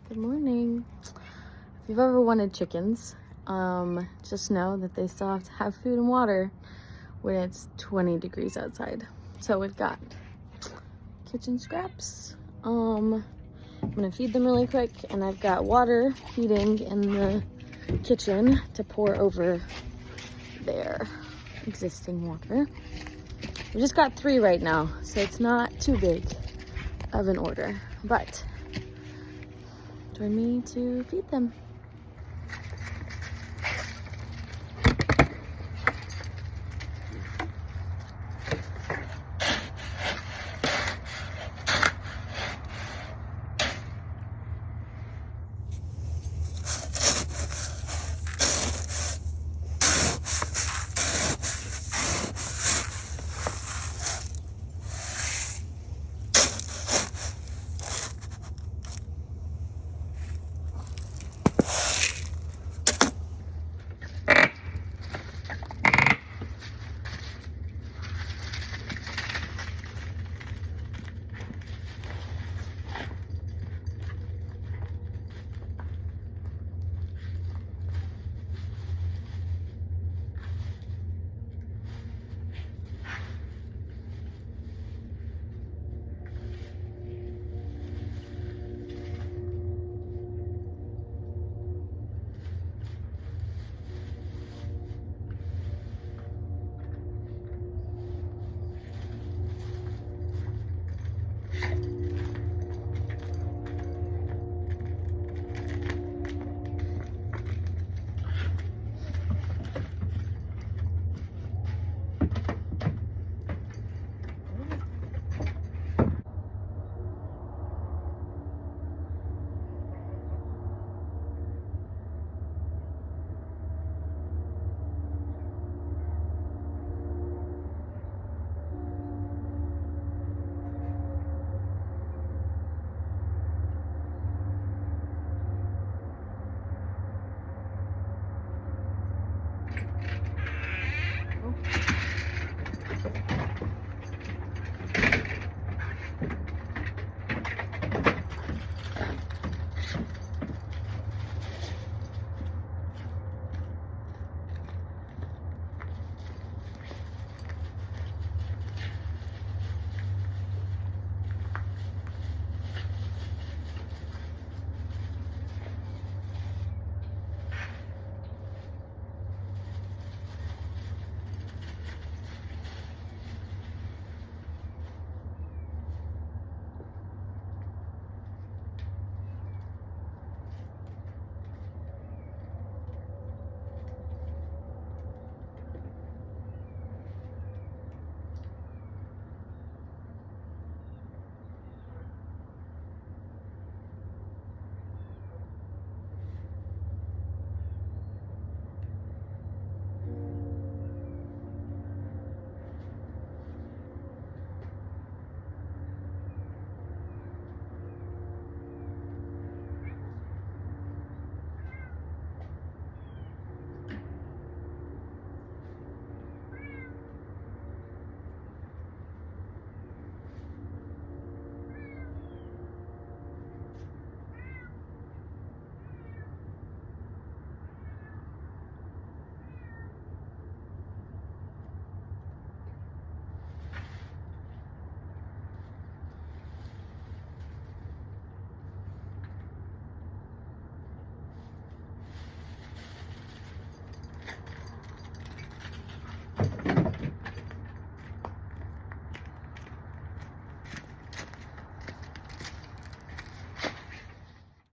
Good morning. If you've ever wanted chickens, just know that they still have to have food and water when it's 20 degrees outside. So we've got kitchen scraps. I'm gonna feed them really quick, and I've got water heating in the kitchen to pour over their existing water. We just got 3 right now, so it's not too big of an order, but join me to feed them.